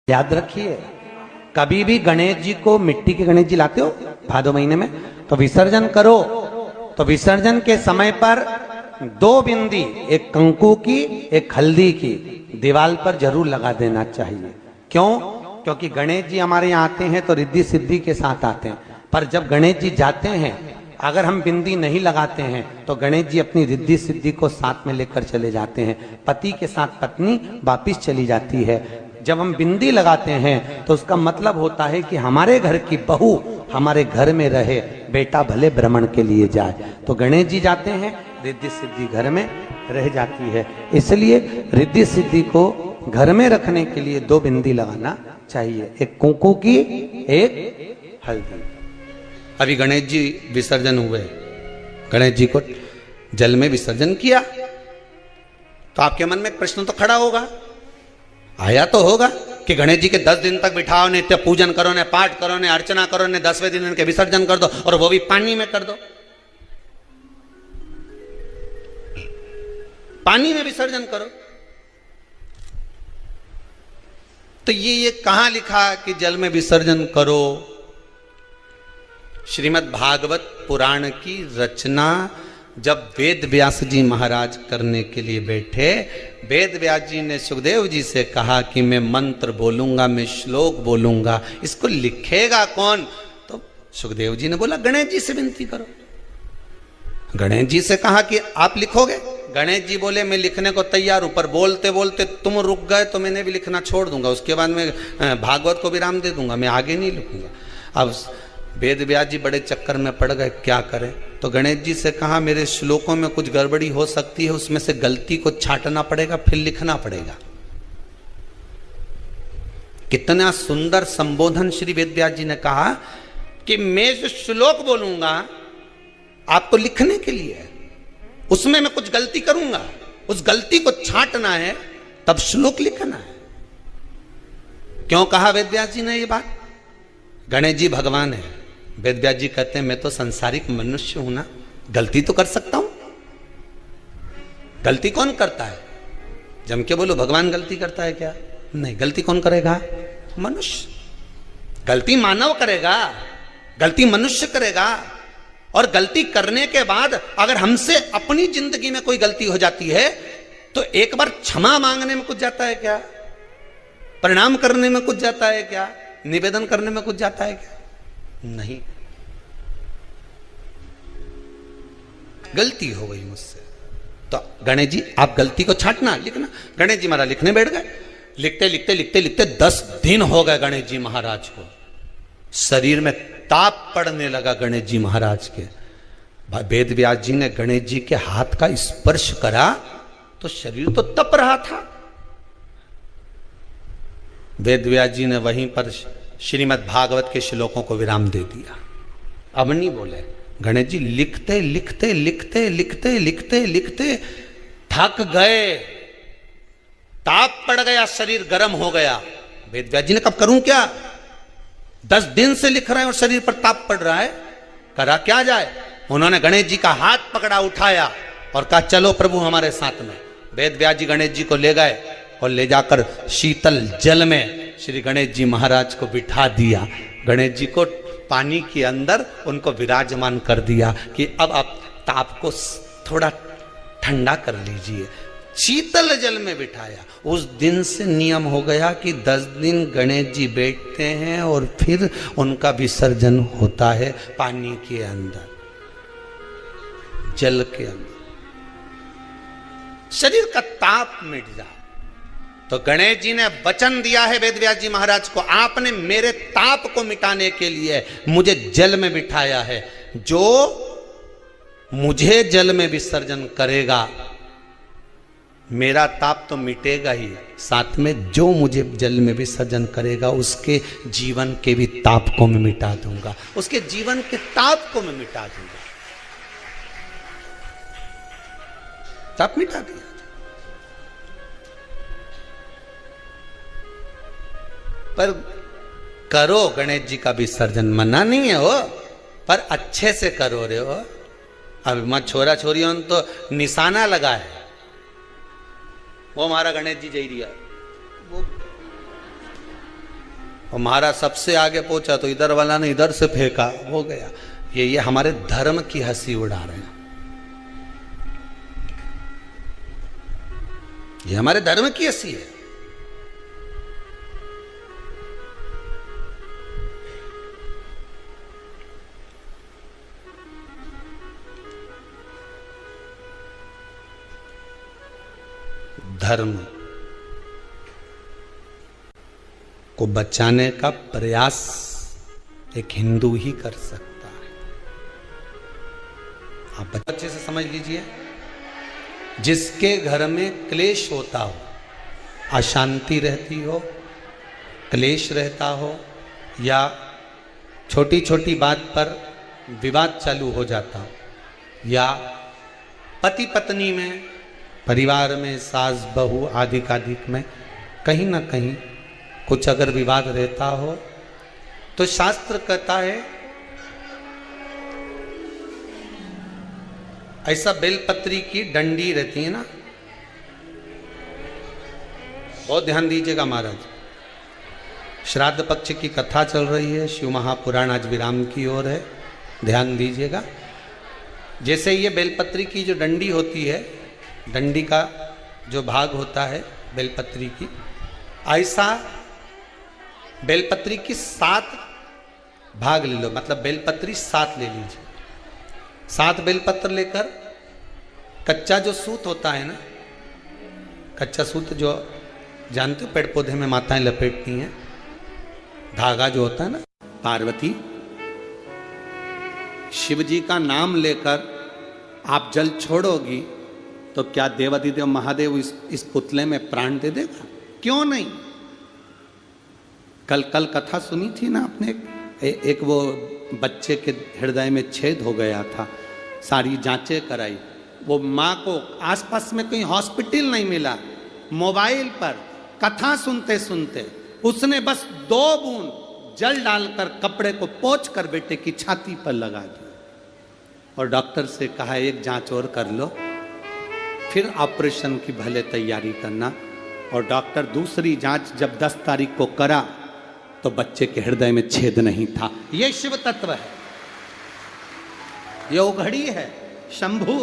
याद रखिए, कभी भी गणेश जी को, मिट्टी के गणेश जी लाते हो भादो महीने में, तो विसर्जन करो तो विसर्जन के समय पर 2 बिंदी, एक कंकु की एक हल्दी की, दीवार पर जरूर लगा देना चाहिए। क्यों? क्योंकि गणेश जी हमारे यहाँ आते हैं तो रिद्धि सिद्धि के साथ आते हैं, पर जब गणेश जी जाते हैं अगर हम बिंदी नहीं लगाते हैं तो गणेश जी अपनी रिद्धि सिद्धि को साथ में लेकर चले जाते हैं। पति के साथ पत्नी वापिस चली जाती है। जब हम बिंदी लगाते हैं तो उसका मतलब होता है कि हमारे घर की बहू हमारे घर में रहे, बेटा भले भ्रमण के लिए जाए। तो गणेश जी जाते हैं, रिद्धि सिद्धि घर में रह जाती है। इसलिए रिद्धि सिद्धि को घर में रखने के लिए 2 बिंदी लगाना चाहिए, एक कुंकू की एक हल्दी। अभी गणेश जी विसर्जन हुए, गणेश जी को जल में विसर्जन किया, तो आपके मन में एक प्रश्न तो खड़ा होगा, आया तो होगा कि गणेश जी के 10 दिन तक बिठाओ, नित्य पूजन करो, ने पाठ करो, ने अर्चना करो, ने 10वें दिन इनके विसर्जन कर दो, और वो भी पानी में कर दो। पानी में विसर्जन करो। तो ये कहां लिखा कि जल में विसर्जन करो? श्रीमद् भागवत पुराण की रचना जब वेद व्यास जी महाराज करने के लिए बैठे, वेद व्यास जी ने सुखदेव जी से कहा कि मैं मंत्र बोलूंगा, मैं श्लोक बोलूंगा, इसको लिखेगा कौन? तो सुखदेव जी ने बोला गणेश जी से विनती करो। गणेश जी से कहा कि आप लिखोगे? गणेश जी बोले मैं लिखने को तैयार हूं, पर बोलते बोलते तुम रुक गए तो मैंने भी लिखना छोड़ दूंगा, उसके बाद मैं भागवत को विराम दे दूंगा, मैं आगे नहीं लिखूंगा। अब वेद व्यास जी बड़े चक्कर में पड़ गए, क्या करें? तो गणेश जी से कहा मेरे श्लोकों में कुछ गड़बड़ी हो सकती है, उसमें से गलती को छांटना पड़ेगा, फिर लिखना पड़ेगा। कितना सुंदर संबोधन श्री वेद व्यास जी ने कहा कि मैं जो श्लोक बोलूंगा आपको लिखने के लिए है, उसमें मैं कुछ गलती करूंगा, उस गलती को छांटना है, तब श्लोक लिखना है। क्यों कहा वेद व्यास जी ने ये बात? गणेश जी भगवान है, वेद व्यास जी कहते हैं मैं तो संसारिक मनुष्य हूं ना, गलती तो कर सकता हूं। गलती कौन करता है? जम के बोलो भगवान गलती करता है क्या? नहीं, गलती कौन करेगा? मनुष्य। गलती मानव करेगा, गलती मनुष्य करेगा। और गलती करने के बाद अगर हमसे अपनी जिंदगी में कोई गलती हो जाती है तो एक बार क्षमा मांगने में कुछ जाता है क्या? प्रणाम करने में कुछ जाता है क्या? निवेदन करने में कुछ जाता है क्या? नहीं। गलती हो गई मुझसे, तो गणेश जी आप गलती को छांटना, लिखना। गणेश जी महाराज लिखने बैठ गए। लिखते लिखते लिखते लिखते 10 दिन हो गए गणेश जी महाराज को। शरीर में ताप पड़ने लगा गणेश जी महाराज के। वेद व्यास जी ने गणेश जी के हाथ का स्पर्श करा तो शरीर तो तप रहा था। वेद व्यास जी ने वहीं पर श्रीमद् भागवत के श्लोकों को विराम दे दिया। अब नहीं बोले। गणेश जी लिखते लिखते लिखते लिखते लिखते लिखते थक गए, ताप पड़ गया, शरीर गर्म हो गया। वेद व्यास जी ने कब करूं क्या? 10 दिन से लिख रहे हैं और शरीर पर ताप पड़ रहा है, करा क्या जाए? उन्होंने गणेश जी का हाथ पकड़ा, उठाया और कहा चलो प्रभु हमारे साथ में। वेद व्यास जी गणेश जी को ले गए और ले जाकर शीतल जल में श्री गणेश जी महाराज को बिठा दिया। गणेश जी को पानी के अंदर उनको विराजमान कर दिया कि अब आप ताप को थोड़ा ठंडा कर लीजिए। शीतल जल में बिठाया। उस दिन से नियम हो गया कि 10 दिन गणेश जी बैठते हैं और फिर उनका विसर्जन होता है पानी के अंदर, जल के अंदर। शरीर का ताप मिट जाए। तो गणेश जी ने वचन दिया है वेद व्यास जी महाराज को, आपने मेरे ताप को मिटाने के लिए मुझे जल में बिठाया है। जो मुझे जल में विसर्जन करेगा मेरा ताप तो मिटेगा ही, साथ में जो मुझे जल में विसर्जन करेगा उसके जीवन के भी ताप को मैं मिटा दूंगा, उसके जीवन के ताप को मैं मिटा दूंगा। ताप मिटा दिया। पर करो गणेश जी का विसर्जन, मना नहीं है हो, पर अच्छे से करो रे हो। अब मैं छोरा छोरियों तो निशाना लगा है, वो हमारा गणेश जी जई रिया, वो और महाराज सबसे आगे पहुंचा तो इधर वाला ने इधर से फेंका, हो गया। ये हमारे धर्म की हंसी उड़ा रहे हैं, ये हमारे धर्म की हंसी है। धर्म को बचाने का प्रयास एक हिंदू ही कर सकता है। आप अच्छे से समझ लीजिए, जिसके घर में क्लेश होता हो, अशांति रहती हो, क्लेश रहता हो, या छोटी छोटी बात पर विवाद चालू हो जाता हो, या पति पत्नी में, परिवार में, सास बहू आदि कादिक में कहीं ना कहीं कुछ अगर विवाद रहता हो, तो शास्त्र कहता है ऐसा बेलपत्री की डंडी रहती है ना, बहुत ध्यान दीजिएगा महाराज। श्राद्ध पक्ष की कथा चल रही है, शिव महापुराण आज विराम की ओर है, ध्यान दीजिएगा। जैसे ये बेलपत्री की जो डंडी होती है, डंडी का जो भाग होता है बेलपत्री की, ऐसा बेलपत्री की 7 भाग ले लो, मतलब बेलपत्री 7 ले लीजिए। 7 बेलपत्र लेकर कच्चा जो सूत होता है ना, कच्चा सूत जो जानते हो पेड़ पौधे में माताएं लपेटती हैं, धागा जो होता है ना, पार्वती शिव जी का नाम लेकर आप जल छोड़ोगी तो क्या देवादिदेव महादेव इस पुतले में प्राण दे देगा? क्यों नहीं। कल कथा सुनी थी ना आपने, एक वो बच्चे के हृदय में छेद हो गया था, सारी जांचें कराई, वो माँ को आसपास में कहीं हॉस्पिटल नहीं मिला, मोबाइल पर कथा सुनते सुनते उसने बस 2 बूंद जल डालकर कपड़े को पोंछ कर बेटे की छाती पर लगा दी और डॉक्टर से कहा एक जांच और कर लो, फिर ऑपरेशन की भले तैयारी करना। और डॉक्टर दूसरी जांच जब 10 तारीख को करा तो बच्चे के हृदय में छेद नहीं था। ये शिव तत्व है, ये उघड़ी है, शंभु।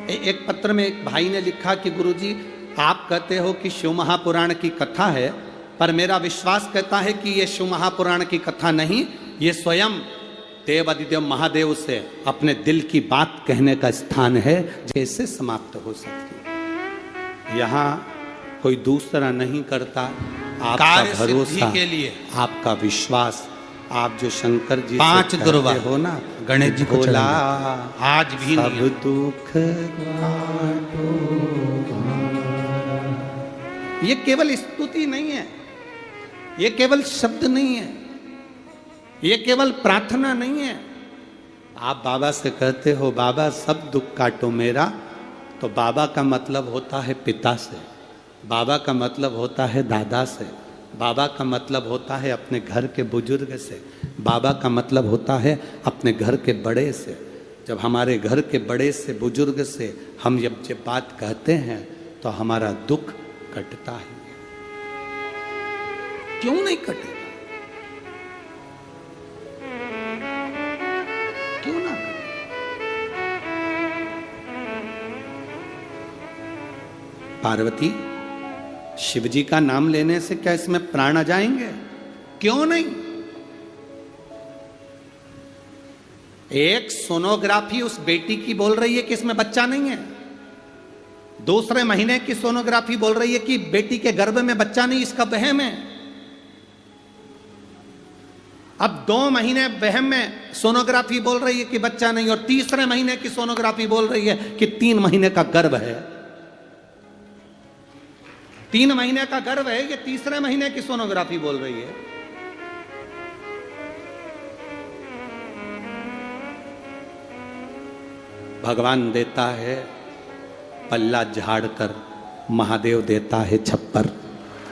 एक पत्र में एक भाई ने लिखा कि गुरुजी आप कहते हो कि शिव महापुराण की कथा है, पर मेरा विश्वास कहता है कि ये शिव महापुराण की कथा नहीं, ये स्वयं देवादिदेव महादेव से अपने दिल की बात कहने का स्थान है, जैसे समाप्त हो सकती है। यहाँ कोई दूसरा नहीं करता, आपका भरोसा के लिए, आपका विश्वास, आप जो शंकर जी 5 दुर्वा हो ना, गणेश जी को बोला आज भी सब दुख। ये केवल स्तुति नहीं है, ये केवल शब्द नहीं है, ये केवल प्रार्थना नहीं है। आप बाबा से कहते हो बाबा सब दुख काटो मेरा, तो बाबा का मतलब होता है पिता से, बाबा का मतलब होता है दादा से, बाबा का मतलब होता है अपने घर के बुजुर्ग से, बाबा का मतलब होता है अपने घर के बड़े से। जब हमारे घर के बड़े से, बुजुर्ग से हम जब बात कहते हैं तो हमारा दुख कटता है। क्यों नहीं कटेगा? क्यों ना कटे? पार्वती शिव जी का नाम लेने से क्या इसमें प्राण आ जाएंगे? क्यों नहीं? एक सोनोग्राफी उस बेटी की बोल रही है कि इसमें बच्चा नहीं है, दूसरे महीने की सोनोग्राफी बोल रही है कि बेटी के गर्भ में बच्चा नहीं, इसका वहम है। अब 2 महीने वहम में सोनोग्राफी बोल रही है कि बच्चा नहीं, और तीसरे महीने की सोनोग्राफी बोल रही है कि 3 महीने का गर्भ है। 3 महीने का गर्भ है, ये तीसरे महीने की सोनोग्राफी बोल रही है। भगवान देता है पल्ला झाड़कर, महादेव देता है छप्पर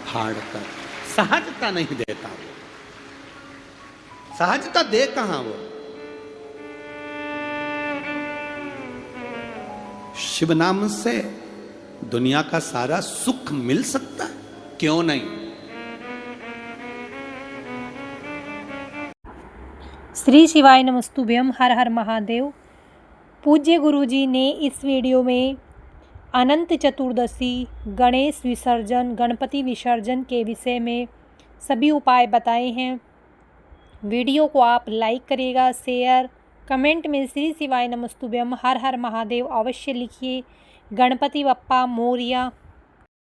फाड़कर। सहजता नहीं देता वो, सहजता दे कहां वो? शिव नाम से दुनिया का सारा सुख मिल सकता है, क्यों नहीं। श्री शिवाय नमस्तुभ्यम, हर हर महादेव। पूज्य गुरुजी ने इस वीडियो में अनंत चतुर्दशी, गणेश विसर्जन, गणपति विसर्जन के विषय में सभी उपाय बताए हैं। वीडियो को आप लाइक करिएगा, शेयर, कमेंट में श्री शिवाय नमस्तुभ्यम, हर हर महादेव अवश्य लिखिए। गणपति बप्पा मोरिया।